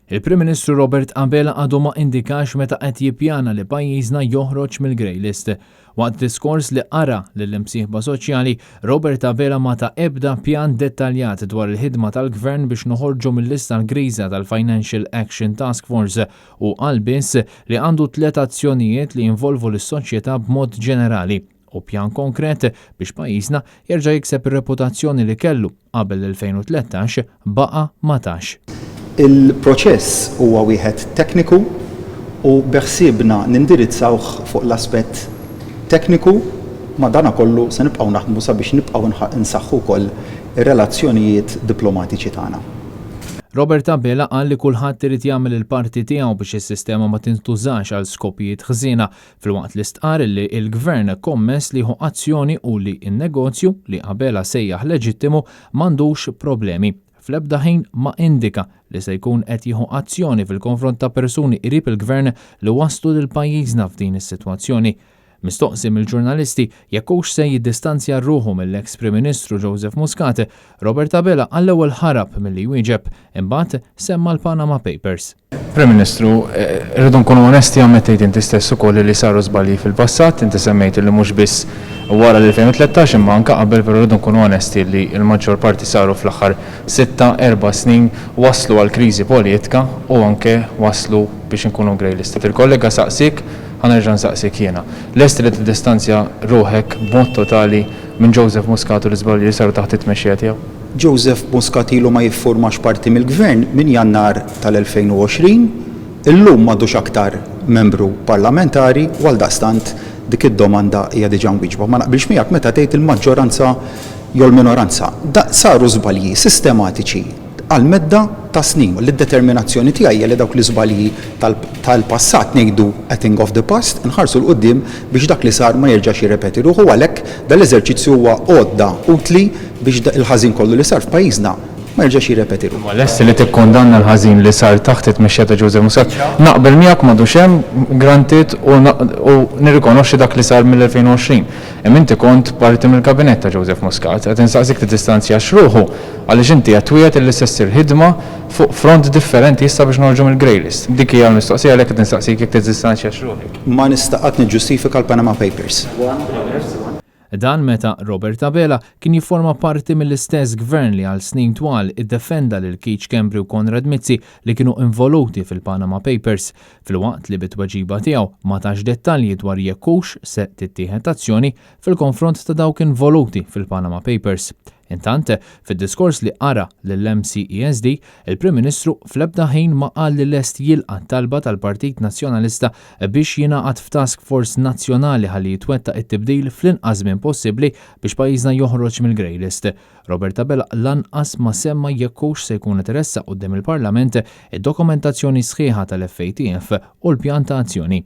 Il-Prim Ministru Robert Abela għadu ma indikax meta qed jippjana li pajjiżna joħroġ mill-Grey List. Waqt diskors li qara lill-imsieħba soċjali, Robert Abela ma ta' ebda pjan dettaljat dwar il-ħidma tal-Gvern biex noħorġu mill-lista l-griża tal-Financial Action Task Force u qal biss li għandu 3 azzjonijiet li jinvolvu lis-soċjetà b'mod ġenerali u pjan konkret biex pajjiżna jerġa' jikseb ir-reputazzjoni li kellu qabel l-2013 baqa' ma tax. Il-proċess huwa wieħed tekniku u beħsiebna nindirizzawh fuq l-aspett tekniku ma dana kollu se nibqgħu naħdmu sabiex nibqgħu nsaħħu wkoll ir-relazzjonijiet diplomatiċi tagħna. Robert Abela qal li kulħadd irid jagħmel il-parti tiegħu biex is-sistema ma tintużax għal skopijiet ħżiena filwaqt li stqar li l-Gvern kommess li jieħu azzjoni u li n-negozju li Abela sejjaħ leġittimu m'għandux problemi. Fl-ebda ħin ma indika li se jkun qed jieħu azzjoni fil-konfront ta' persuni qrib il-Gvern li waslu lil pajjiżna f'din is-sitwazzjoni. Mistoqsi mill-ġurnalisti jekk hux se jiddistanzja ruħu mill-eks Prim Ministru Joseph Muscat, Robert Abela għall-ewwel ħarab milli jwieġeb imbagħad semma l-Panama Papers. Prim Ministru, rridu nkunu onesti ammettejt inti stess ukoll li saru żbalji fil-passat, inti semmejt li mhux biss wara l-2013 imma anke qabel, però rridu nkunu onesti li l-maġġor parti saru fl-aħħar 6-4 snin waslu għal kriżi politika u anke waslu biex inkunu Grey List. Il-kollega saqsik ħanerġa' nsaqsik jiena. Lest li tiddistanzja ruħek b'mod totali minn Joseph Muscat u l-iżbalji li saru taħt it-tmexxija tiegħu? Joseph Muscat ilu ma jiffurmax parti mill-Gvern minn Jannar tal-2020, illum m'għadux aktar membru parlamentari u għaldaqstant dik id-domanda hija diġà mwieġba. Ma naqbilx miegħek meta tgħid il-maġġoranza jew l-minoranza. Saru żbalji sistematiċi għal-medda ta' snin u l-determinazzjoni tiegħi li dawk l-iżbalji tal-passat ngħidu a thing of the past nħarsu l-qudiem biex dak li sar ma jerġax jirrepeti ruħu għalhekk dal-eżerċizzju huwa għodda utli biex il-ħażin kollu li sar f'pajjiżna ma jerġax jirrepeti ruħu. Lesti li tikkondanna l-ħażin li sar taħt it-tmexxija ta' Joseph Muscat, naqbel miegħek m'għadux hemm granted u nirrikonoxxi dak li sar mill-2020. Hemm inti kont parti mill-kabinett ta' Joseph Muscat, qed insaqsik tiddistanzjax ruħu għaliex inti qed twiegħed li se ssir ħidma fuq front differenti issa biex noħorġu mill-Grey List. Dik hija l-mistoqsija għalhekk qed nistaqsik jekk tiddistanzjax ruħek. Ma nistaqgħod niġġustifika l-Panama Papers. Dan meta Robert Abela kien jifforma parti mill-istess gvern li għal snin twal iddefenda lil Keith Schembri u Konrad Mizzi li kienu involuti fil-Panama Papers, filwaqt li bit-tweġiba tiegħu ma tax dettalji dwar jekk hux se tittieħed azzjoni fil-konfront ta' dawk involuti fil-Panama Papers. Intant, fid-diskors li qara lill-MCESD, il-Prim Ministru fl-ebda ħin ma qal li lest jilqa' talba tal-Partit Nazzjonalista biex jingħaqad f'task force nazzjonali ħalli jitwettaq it-tibdil fl-inqas minn possibbli biex pajjiżna joħroġ mill-Grey List. Robert Abela lanqas ma semma jekk hux se jkun interessa quddiem il-Parlament id-dokumentazzjoni sħiħa tal-FATF u l-pjan ta' azzjoni.